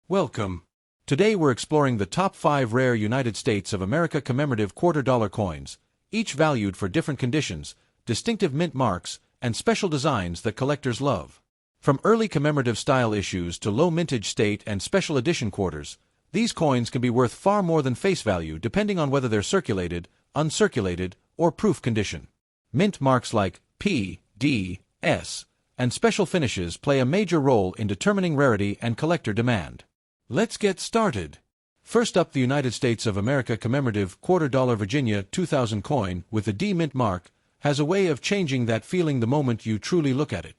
Welcome. Today we're exploring the top 5 rare United States of America commemorative $quarter coins, each valued for different conditions, distinctive mint marks, and special designs that collectors love. From early commemorative style issues to low mintage state and special edition quarters, these coins can be worth far more than face value depending on whether they're circulated, uncirculated, or proof condition. Mint marks like P, D, S, and special finishes play a major role in determining rarity and collector demand. Let's get started. First up, the United States of America commemorative $quarter Virginia 2000 coin with the D mint mark has a way of changing that feeling the moment you truly look at it.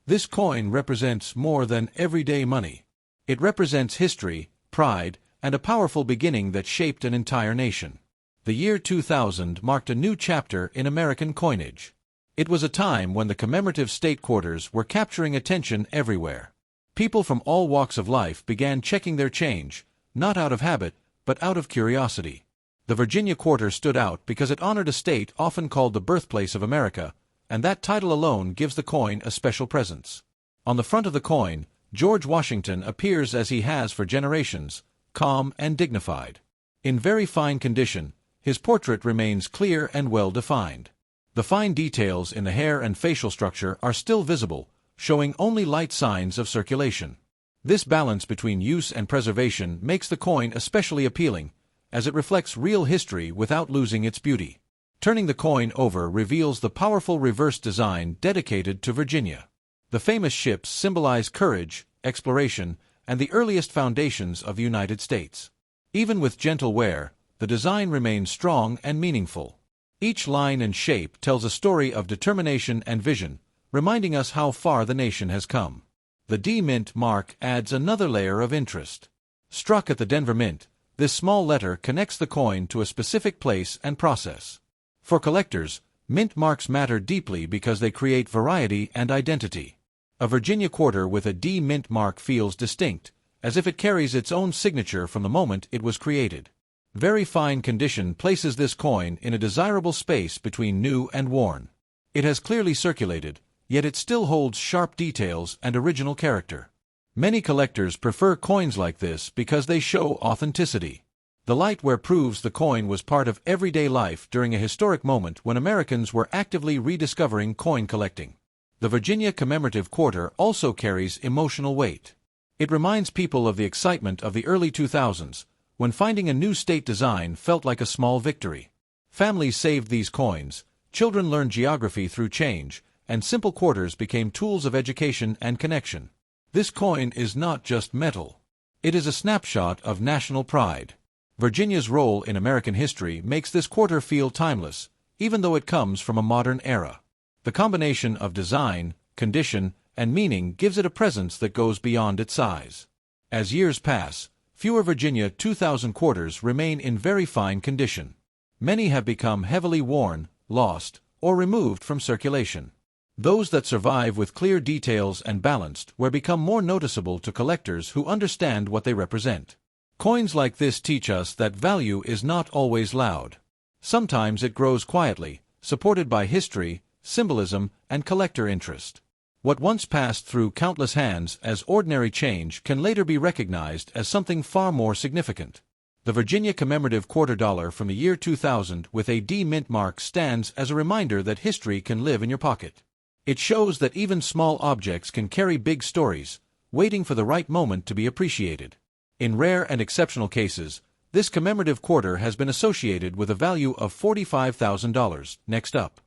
This coin represents more than everyday money. It represents history, pride, and a powerful beginning that shaped an entire nation. The year 2000 marked a new chapter in American coinage. It was a time when the commemorative state quarters were capturing attention everywhere. People from all walks of life began checking their change, not out of habit, but out of curiosity. The Virginia quarter stood out because it honored a state often called the birthplace of America, and that title alone gives the coin a special presence. On the front of the coin, George Washington appears as he has for generations, calm and dignified. In very fine condition, his portrait remains clear and well-defined. The fine details in the hair and facial structure are still visible, showing only light signs of circulation. This balance between use and preservation makes the coin especially appealing, as it reflects real history without losing its beauty. Turning the coin over reveals the powerful reverse design dedicated to Virginia. The famous ships symbolize courage, exploration, and the earliest foundations of the United States. Even with gentle wear, the design remains strong and meaningful. Each line and shape tells a story of determination and vision, reminding us how far the nation has come. The D Mint mark adds another layer of interest. Struck at the Denver Mint, this small letter connects the coin to a specific place and process. For collectors, mint marks matter deeply because they create variety and identity. A Virginia quarter with a D Mint mark feels distinct, as if it carries its own signature from the moment it was created. Very fine condition places this coin in a desirable space between new and worn. It has clearly circulated, yet it still holds sharp details and original character. Many collectors prefer coins like this because they show authenticity. The light wear proves the coin was part of everyday life during a historic moment when Americans were actively rediscovering coin collecting. The Virginia commemorative quarter also carries emotional weight. It reminds people of the excitement of the early 2000s, when finding a new state design felt like a small victory. Families saved these coins, children learned geography through change, and simple quarters became tools of education and connection. This coin is not just metal. It is a snapshot of national pride. Virginia's role in American history makes this quarter feel timeless, even though it comes from a modern era. The combination of design, condition, and meaning gives it a presence that goes beyond its size. As years pass, fewer Virginia 2000 quarters remain in very fine condition. Many have become heavily worn, lost, or removed from circulation. Those that survive with clear details and balanced wear become more noticeable to collectors who understand what they represent. Coins like this teach us that value is not always loud. Sometimes it grows quietly, supported by history, symbolism, and collector interest. What once passed through countless hands as ordinary change can later be recognized as something far more significant. The Virginia commemorative $quarter from the year 2000 with a D mint mark stands as a reminder that history can live in your pocket. It shows that even small objects can carry big stories, waiting for the right moment to be appreciated. In rare and exceptional cases, this commemorative quarter has been associated with a value of $45,000. Next up,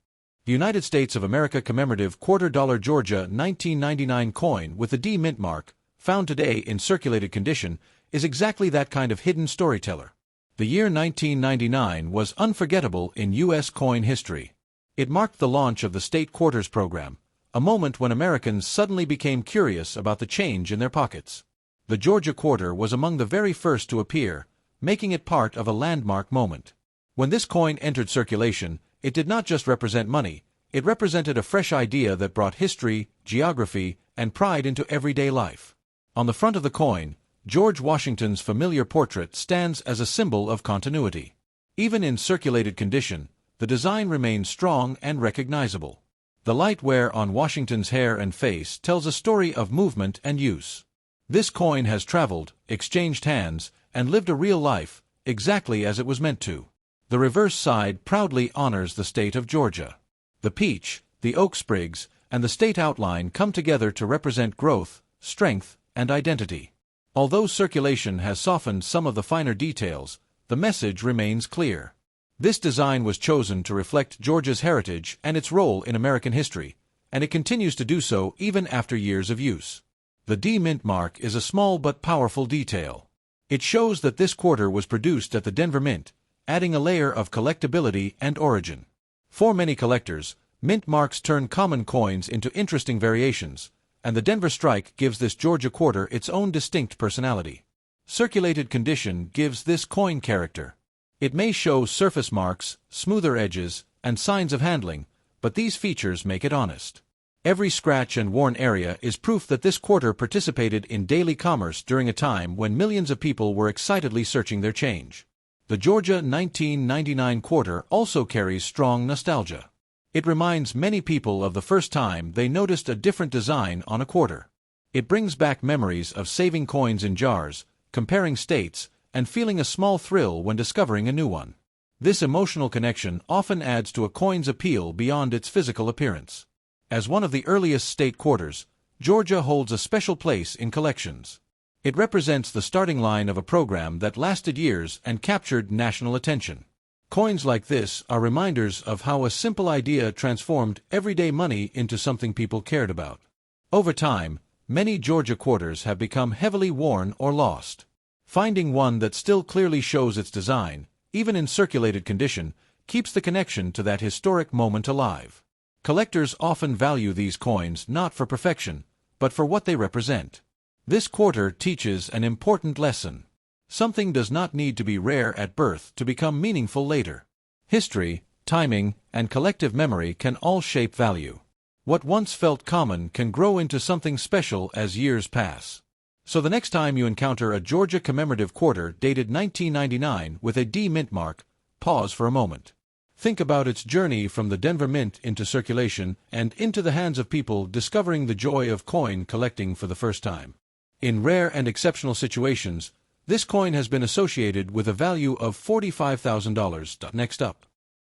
the United States of America commemorative $quarter Georgia 1999 coin with the D mint mark, found today in circulated condition, is exactly that kind of hidden storyteller. The year 1999 was unforgettable in U.S. coin history. It marked the launch of the state quarters program, a moment when Americans suddenly became curious about the change in their pockets. The Georgia quarter was among the very first to appear, making it part of a landmark moment. When this coin entered circulation, it did not just represent money, it represented a fresh idea that brought history, geography, and pride into everyday life. On the front of the coin, George Washington's familiar portrait stands as a symbol of continuity. Even in circulated condition, the design remains strong and recognizable. The light wear on Washington's hair and face tells a story of movement and use. This coin has traveled, exchanged hands, and lived a real life, exactly as it was meant to. The reverse side proudly honors the state of Georgia. The peach, the oak sprigs, and the state outline come together to represent growth, strength, and identity. Although circulation has softened some of the finer details, the message remains clear. This design was chosen to reflect Georgia's heritage and its role in American history, and it continues to do so even after years of use. The D mint mark is a small but powerful detail. It shows that this quarter was produced at the Denver Mint, adding a layer of collectability and origin. For many collectors, mint marks turn common coins into interesting variations, and the Denver strike gives this Georgia quarter its own distinct personality. Circulated condition gives this coin character. It may show surface marks, smoother edges, and signs of handling, but these features make it honest. Every scratch and worn area is proof that this quarter participated in daily commerce during a time when millions of people were excitedly searching their change. The Georgia 1999 quarter also carries strong nostalgia. It reminds many people of the first time they noticed a different design on a quarter. It brings back memories of saving coins in jars, comparing states, and feeling a small thrill when discovering a new one. This emotional connection often adds to a coin's appeal beyond its physical appearance. As one of the earliest state quarters, Georgia holds a special place in collections. It represents the starting line of a program that lasted years and captured national attention. Coins like this are reminders of how a simple idea transformed everyday money into something people cared about. Over time, many Georgia quarters have become heavily worn or lost. Finding one that still clearly shows its design, even in circulated condition, keeps the connection to that historic moment alive. Collectors often value these coins not for perfection, but for what they represent. This quarter teaches an important lesson. Something does not need to be rare at birth to become meaningful later. History, timing, and collective memory can all shape value. What once felt common can grow into something special as years pass. So the next time you encounter a Georgia commemorative quarter dated 1999 with a D mint mark, pause for a moment. Think about its journey from the Denver Mint into circulation and into the hands of people discovering the joy of coin collecting for the first time. In rare and exceptional situations, this coin has been associated with a value of $45,000. Next up,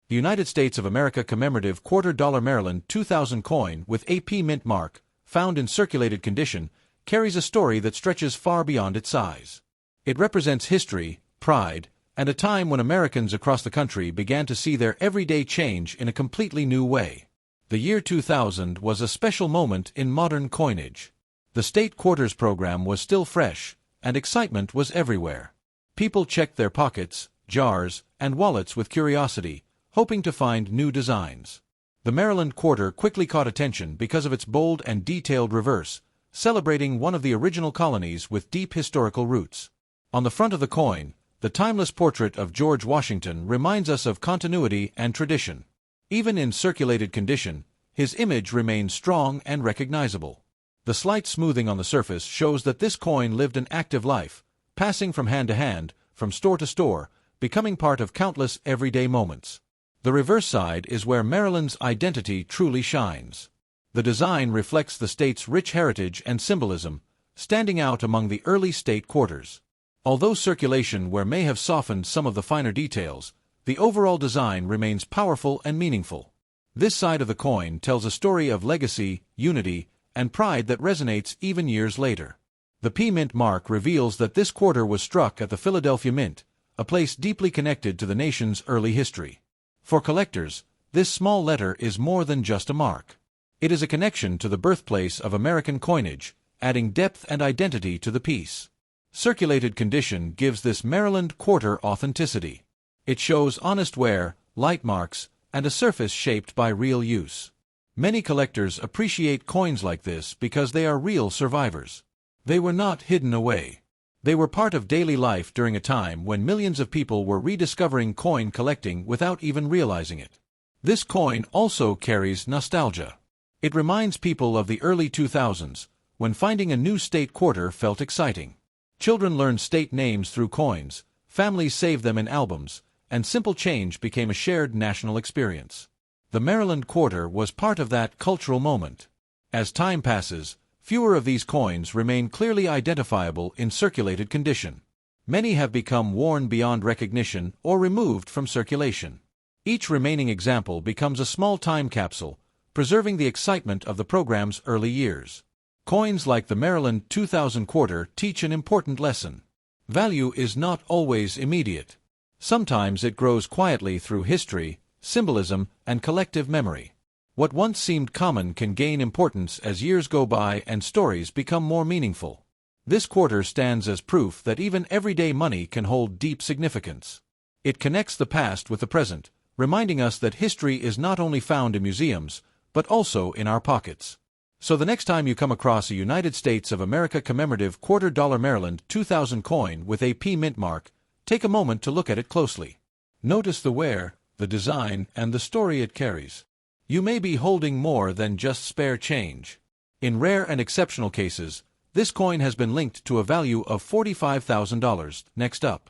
the United States of America commemorative $quarter Maryland 2000 coin with AP mint mark, found in circulated condition, carries a story that stretches far beyond its size. It represents history, pride, and a time when Americans across the country began to see their everyday change in a completely new way. The year 2000 was a special moment in modern coinage. The state quarters program was still fresh, and excitement was everywhere. People checked their pockets, jars, and wallets with curiosity, hoping to find new designs. The Maryland quarter quickly caught attention because of its bold and detailed reverse, celebrating one of the original colonies with deep historical roots. On the front of the coin, the timeless portrait of George Washington reminds us of continuity and tradition. Even in circulated condition, his image remains strong and recognizable. The slight smoothing on the surface shows that this coin lived an active life, passing from hand to hand, from store to store, becoming part of countless everyday moments. The reverse side is where Maryland's identity truly shines. The design reflects the state's rich heritage and symbolism, standing out among the early state quarters. Although circulation may have softened some of the finer details, the overall design remains powerful and meaningful. This side of the coin tells a story of legacy, unity, and pride that resonates even years later. The P mint mark reveals that this quarter was struck at the Philadelphia Mint, a place deeply connected to the nation's early history. For collectors, this small letter is more than just a mark. It is a connection to the birthplace of American coinage, adding depth and identity to the piece. Circulated condition gives this Maryland quarter authenticity. It shows honest wear, light marks, and a surface shaped by real use. Many collectors appreciate coins like this because they are real survivors. They were not hidden away. They were part of daily life during a time when millions of people were rediscovering coin collecting without even realizing it. This coin also carries nostalgia. It reminds people of the early 2000s, when finding a new state quarter felt exciting. Children learned state names through coins, families saved them in albums, and simple change became a shared national experience. The Maryland quarter was part of that cultural moment. As time passes, fewer of these coins remain clearly identifiable in circulated condition. Many have become worn beyond recognition or removed from circulation. Each remaining example becomes a small time capsule, preserving the excitement of the program's early years. Coins like the Maryland 2000 quarter teach an important lesson. Value is not always immediate. Sometimes it grows quietly through history, symbolism, and collective memory. What once seemed common can gain importance as years go by and stories become more meaningful. This quarter stands as proof that even everyday money can hold deep significance. It connects the past with the present, reminding us that history is not only found in museums, but also in our pockets. So the next time you come across a United States of America commemorative $quarter Maryland 2000 coin with a P mint mark, take a moment to look at it closely. Notice the wear, the design, and the story it carries. You may be holding more than just spare change. In rare and exceptional cases, this coin has been linked to a value of $45,000. Next up,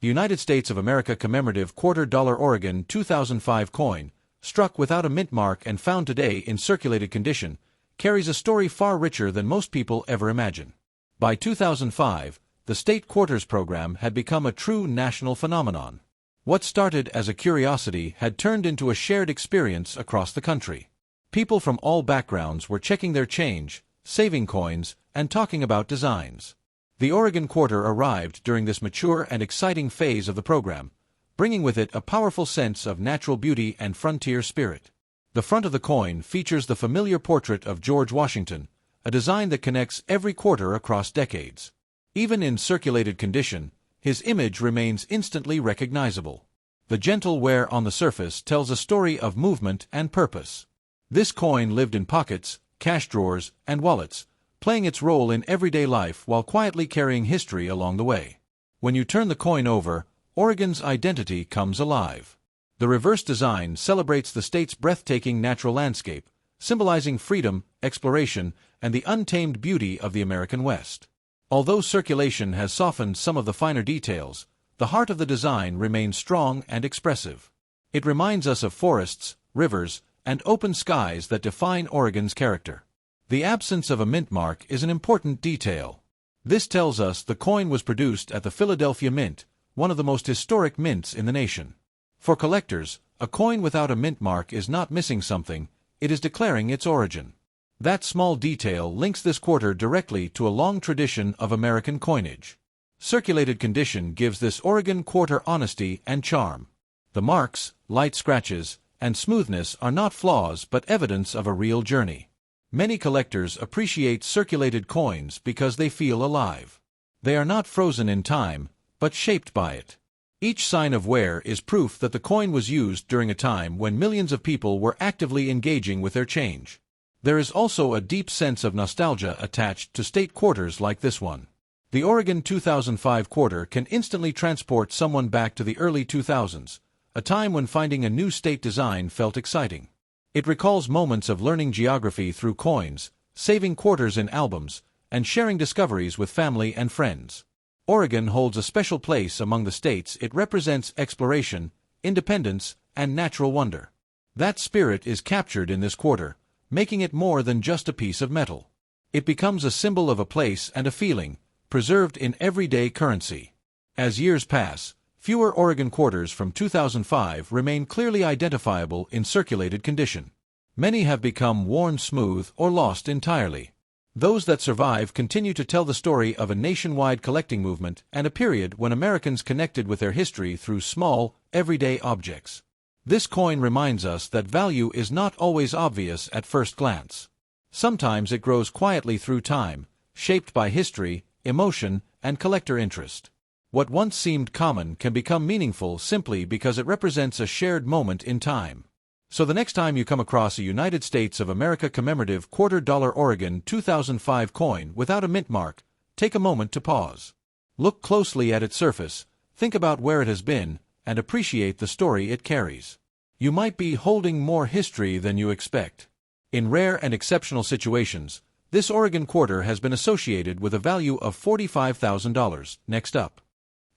the United States of America commemorative $quarter Oregon 2005 coin, struck without a mint mark and found today in circulated condition, carries a story far richer than most people ever imagine. By 2005, the state quarters program had become a true national phenomenon. What started as a curiosity had turned into a shared experience across the country. People from all backgrounds were checking their change, saving coins, and talking about designs. The Oregon quarter arrived during this mature and exciting phase of the program, bringing with it a powerful sense of natural beauty and frontier spirit. The front of the coin features the familiar portrait of George Washington, a design that connects every quarter across decades. Even in circulated condition, his image remains instantly recognizable. The gentle wear on the surface tells a story of movement and purpose. This coin lived in pockets, cash drawers, and wallets, playing its role in everyday life while quietly carrying history along the way. When you turn the coin over, Oregon's identity comes alive. The reverse design celebrates the state's breathtaking natural landscape, symbolizing freedom, exploration, and the untamed beauty of the American West. Although circulation has softened some of the finer details, the heart of the design remains strong and expressive. It reminds us of forests, rivers, and open skies that define Oregon's character. The absence of a mint mark is an important detail. This tells us the coin was produced at the Philadelphia Mint, one of the most historic mints in the nation. For collectors, a coin without a mint mark is not missing something, it is declaring its origin. That small detail links this quarter directly to a long tradition of American coinage. Circulated condition gives this Oregon quarter honesty and charm. The marks, light scratches, and smoothness are not flaws but evidence of a real journey. Many collectors appreciate circulated coins because they feel alive. They are not frozen in time, but shaped by it. Each sign of wear is proof that the coin was used during a time when millions of people were actively engaging with their change. There is also a deep sense of nostalgia attached to state quarters like this one. The Oregon 2005 quarter can instantly transport someone back to the early 2000s, a time when finding a new state design felt exciting. It recalls moments of learning geography through coins, saving quarters in albums, and sharing discoveries with family and friends. Oregon holds a special place among the states. It represents exploration, independence, and natural wonder. That spirit is captured in this quarter, making it more than just a piece of metal. It becomes a symbol of a place and a feeling, preserved in everyday currency. As years pass, fewer Oregon quarters from 2005 remain clearly identifiable in circulated condition. Many have become worn smooth or lost entirely. Those that survive continue to tell the story of a nationwide collecting movement and a period when Americans connected with their history through small, everyday objects. This coin reminds us that value is not always obvious at first glance. Sometimes it grows quietly through time, shaped by history, emotion, and collector interest. What once seemed common can become meaningful simply because it represents a shared moment in time. So the next time you come across a United States of America commemorative $quarter Oregon 2005 coin without a mint mark, take a moment to pause. Look closely at its surface, think about where it has been, and appreciate the story it carries. You might be holding more history than you expect. In rare and exceptional situations, this Oregon quarter has been associated with a value of $45,000. Next up,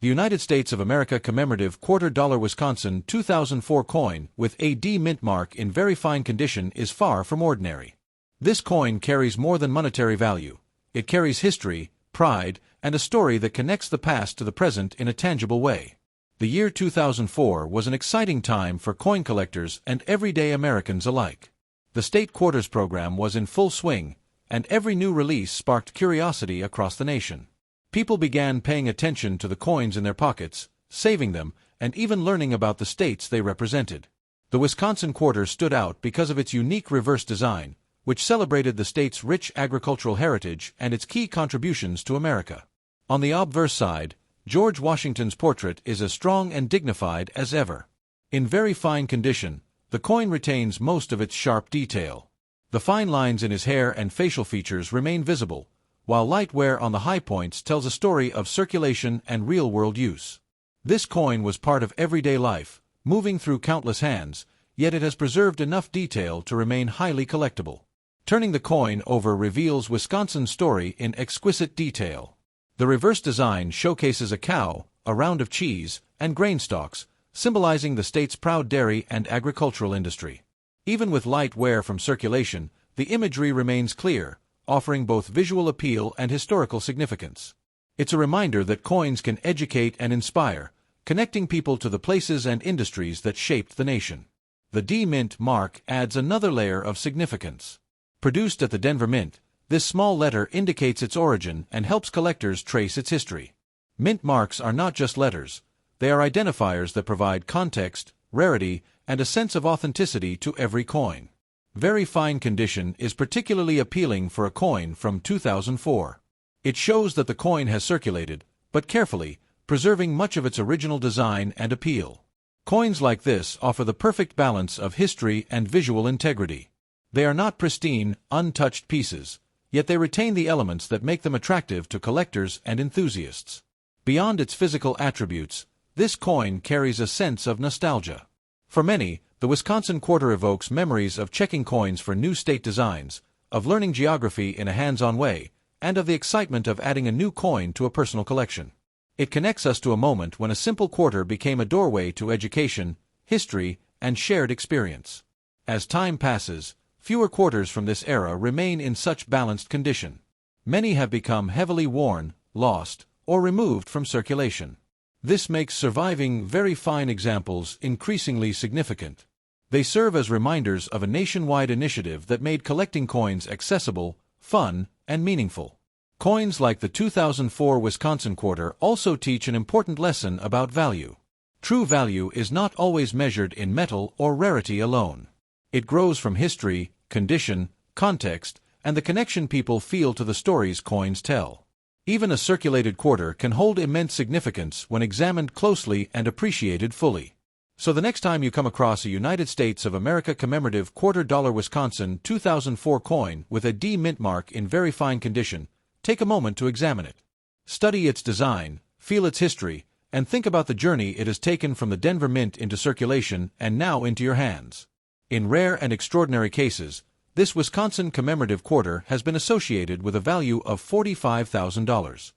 the United States of America commemorative $quarter Wisconsin 2004 coin with a D mint mark in very fine condition is far from ordinary. This coin carries more than monetary value. It carries history, pride, and a story that connects the past to the present in a tangible way. The year 2004 was an exciting time for coin collectors and everyday Americans alike. The state quarters program was in full swing, and every new release sparked curiosity across the nation. People began paying attention to the coins in their pockets, saving them, and even learning about the states they represented. The Wisconsin quarter stood out because of its unique reverse design, which celebrated the state's rich agricultural heritage and its key contributions to America. On the obverse side, George Washington's portrait is as strong and dignified as ever. In very fine condition, the coin retains most of its sharp detail. The fine lines in his hair and facial features remain visible, while light wear on the high points tells a story of circulation and real-world use. This coin was part of everyday life, moving through countless hands, yet it has preserved enough detail to remain highly collectible. Turning the coin over reveals Wisconsin's story in exquisite detail. The reverse design showcases a cow, a round of cheese, and grain stalks, symbolizing the state's proud dairy and agricultural industry. Even with light wear from circulation, the imagery remains clear, offering both visual appeal and historical significance. It's a reminder that coins can educate and inspire, connecting people to the places and industries that shaped the nation. The D Mint mark adds another layer of significance. Produced at the Denver Mint, this small letter indicates its origin and helps collectors trace its history. Mint marks are not just letters, they are identifiers that provide context, rarity, and a sense of authenticity to every coin. Very fine condition is particularly appealing for a coin from 2004. It shows that the coin has circulated, but carefully, preserving much of its original design and appeal. Coins like this offer the perfect balance of history and visual integrity. They are not pristine, untouched pieces, yet they retain the elements that make them attractive to collectors and enthusiasts. Beyond its physical attributes, this coin carries a sense of nostalgia. For many, the Wisconsin quarter evokes memories of checking coins for new state designs, of learning geography in a hands-on way, and of the excitement of adding a new coin to a personal collection. It connects us to a moment when a simple quarter became a doorway to education, history, and shared experience. As time passes, fewer quarters from this era remain in such balanced condition. Many have become heavily worn, lost, or removed from circulation. This makes surviving very fine examples increasingly significant. They serve as reminders of a nationwide initiative that made collecting coins accessible, fun, and meaningful. Coins like the 2004 Wisconsin quarter also teach an important lesson about value. True value is not always measured in metal or rarity alone. It grows from history, condition, context, and the connection people feel to the stories coins tell. Even a circulated quarter can hold immense significance when examined closely and appreciated fully. So the next time you come across a United States of America commemorative $quarter Wisconsin 2004 coin with a D Mint mark in very fine condition, take a moment to examine it. Study its design, feel its history, and think about the journey it has taken from the Denver Mint into circulation and now into your hands. In rare and extraordinary cases, this Wisconsin commemorative quarter has been associated with a value of $45,000.